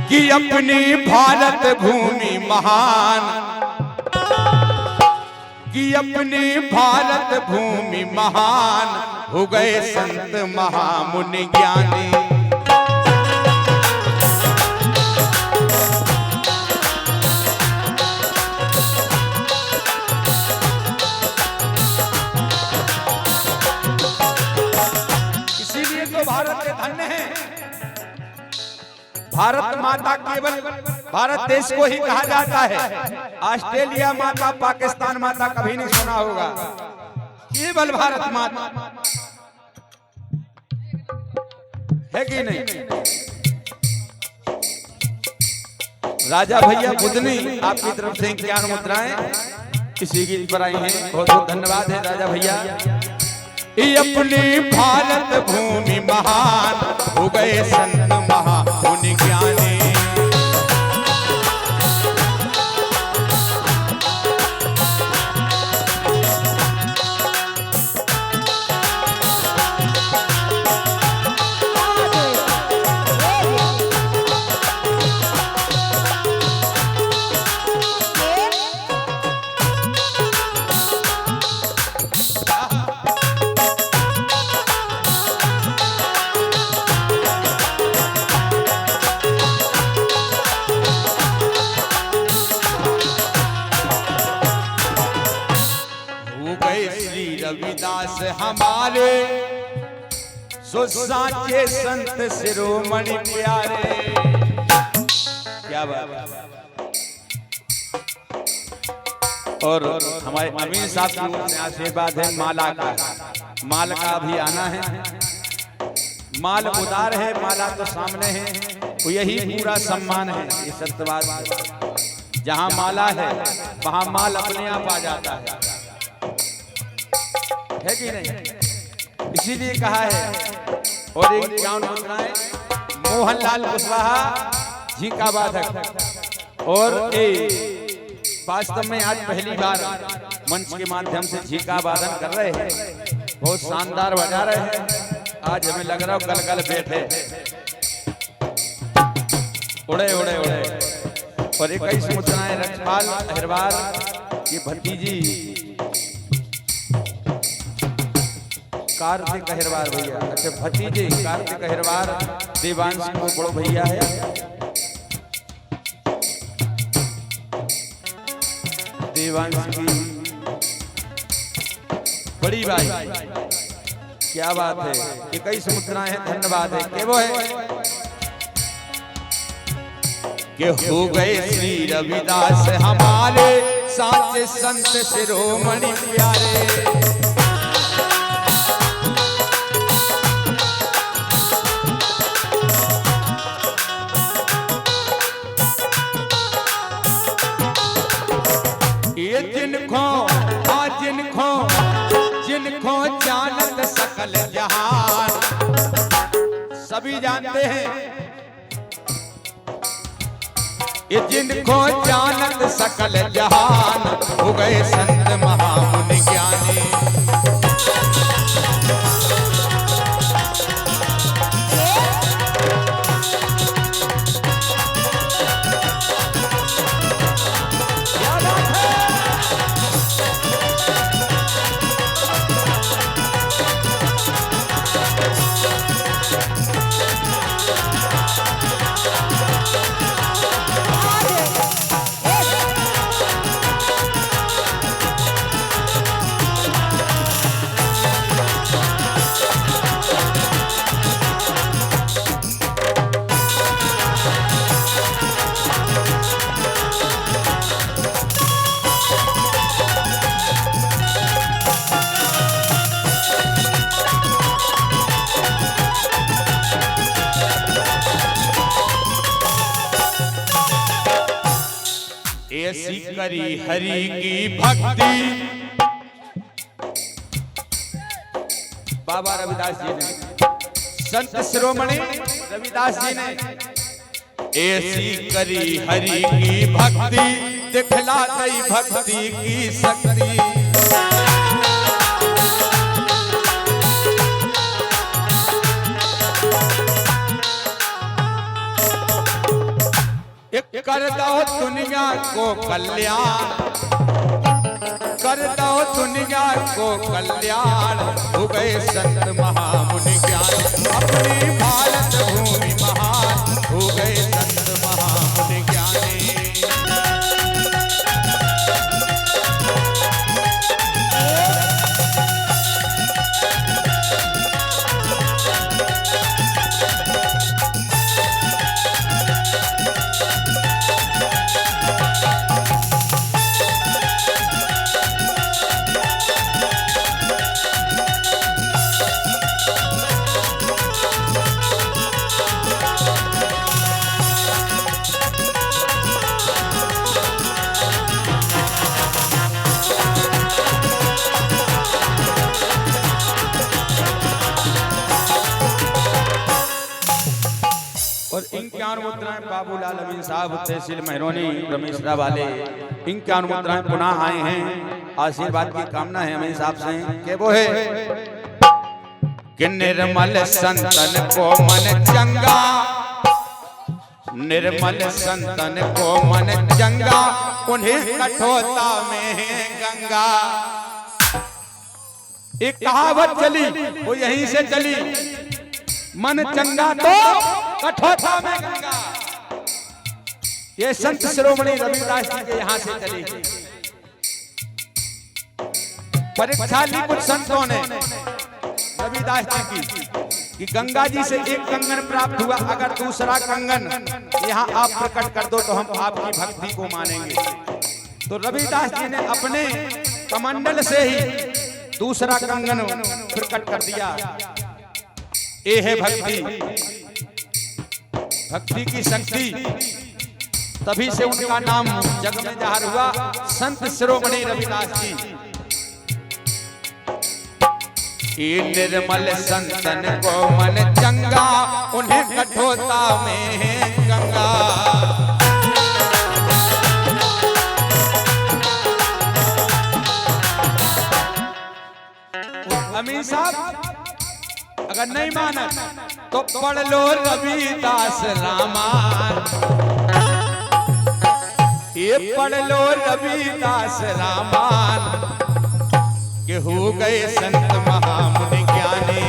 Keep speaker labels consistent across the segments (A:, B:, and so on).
A: कि अपनी भारत भूमि महान, कि अपनी भारत भूमि महान, हो गए संत महामुनि ज्ञानी। इसीलिए तो भारत के धन्य हैं। भारत माता केवल भारत देश को ही कहा जाता है। ऑस्ट्रेलिया माता, पाकिस्तान माता कभी नहीं सुना होगा, केवल भारत माता है कि नहीं। राजा भैया बुधनी आपकी तरफ से ज्ञान मुद्राएं इसी गीत पर आई हैं, बहुत बहुत धन्यवाद है राजा भैया। अपनी भारत भूमि महान, हो गए संत महामुनि ज्ञानी। रविदास हमारे सो साचे संत शिरोमणि प्यारे। क्या बात। और हमारे अमीन साहब की ओर से आशीर्वाद है माला का। माल का भी आना है, माल उदार है, माला तो सामने है, तो यही पूरा सम्मान है। ये सत्यवाद, जहाँ माला है वहाँ माल अपने आप आ जाता है कि नहीं। इसीलिए कहा है। और एक ज्ञान मुद्राएं मोहनलाल कुशवाहा जी का वादक, और वास्तव में आज पहली बार मंच के माध्यम से झीका वादन कर रहे हैं, बहुत शानदार बजा रहे हैं। आज हमें लग रहा है गलगल बैठे उड़े उड़े उड़े। और 21 मुद्राएं रक्षपाल अहिरवार की भतीजी कार्तिक अहिरवार भैया, अच्छा भतीजे कार्तिक अहिरवार देवांश को बड़ो भैया है। देवांश की बड़ी भाई, क्या बात है। 21 मुद्राएं हैं, धन्यवाद है। के वो है कि हो गए श्री रविदास हमारे साचे संत शिरोमणि प्यारे। जिनको जानत सकल जहान, सभी जानते हैं। ये जिनको जानत सकल जहान, हो गए संत महामुनि ज्ञानी। ऐसी करी हरि की भक्ति। बाबा रविदास जी ने, संत शिरोमणि रविदास जी ने ऐसी करी हरि की भक्ति, दिखला गई भक्ति की शक्ति। एक कर दो दुनिया को कल्याण, कर दो दुनिया को कल्याण, हो गए संत महामुनि ज्ञान, अपनी भारत भूमि महान, हो गए संत महामुनि ज्ञानी। और इनके मुद्राएं बाबूलाल अमीन साहब तहसील मेहरोनी रमेशरा वाले, इनके मुद्राएं पुनः आए हैं। आशीर्वाद की कामना है अमीन साहब से कि वो है कि निर्मल संतन को मन चंगा, निर्मल संतन को मन चंगा, उन्हें कठोरता में है गंगा। एक कहावत चली वो यहीं से चली, मन चंगा तो कठोरता में गंगा। ये संत शिरोमणि रविदास जी के यहाँ से चली। परीक्षा ली कुछ संतों ने रविदास जी की कि गंगा जी से एक कंगन प्राप्त हुआ, अगर दूसरा कंगन यहाँ आप प्रकट कर दो तो हम आपकी भक्ति को मानेंगे। तो रविदास जी ने अपने कमंडल से ही दूसरा कंगन प्रकट कर दिया। ये है भक्ति, भक्ति की शक्ति। तभी से उनका नाम जग में जाहिर हुआ, संत शिरोमणि रविदास जी। ये निर्मल संतन को मन चंगा, उन्हें कठोरता में है गंगा। अमीन साहब अगर नहीं माना तो पढ़ लो रविदास रामायण, ये पढ़ लो रविदास रामायण, कि हो गए संत महामुनि ज्ञानी।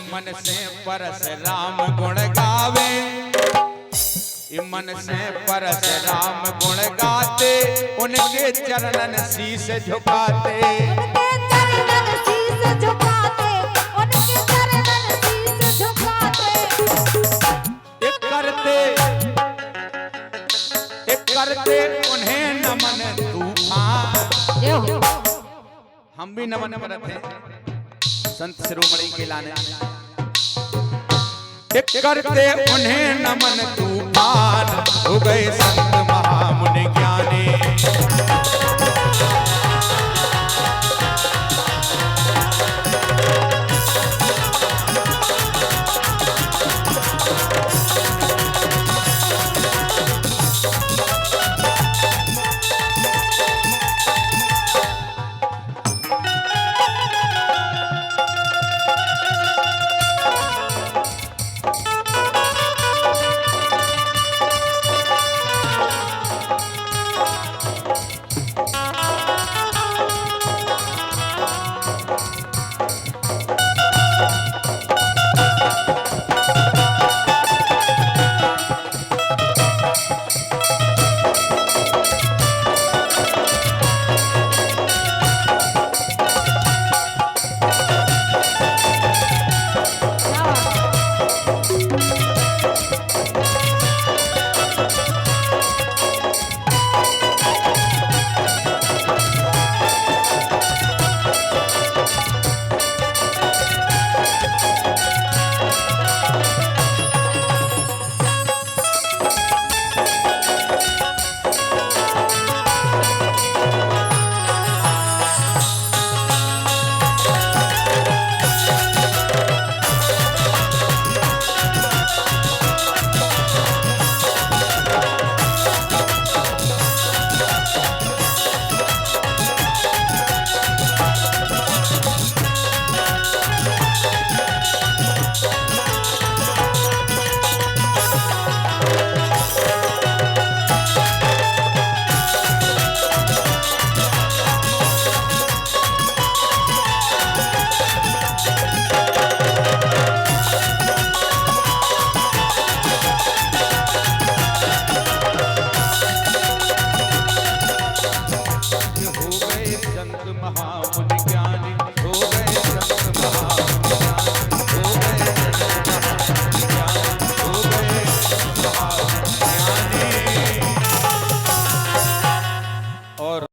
A: मन से परशुराम गुण गावे, मन से परशुराम गुण गाते, उनके चरणन शीश झुकाते, एक करते उन्हें नमन तूफान। हम भी नमन करते हैं संत शिरोमणि के लाने, करते उन्हें नमन तूफान, हो गए संत महामुनि ज्ञानी।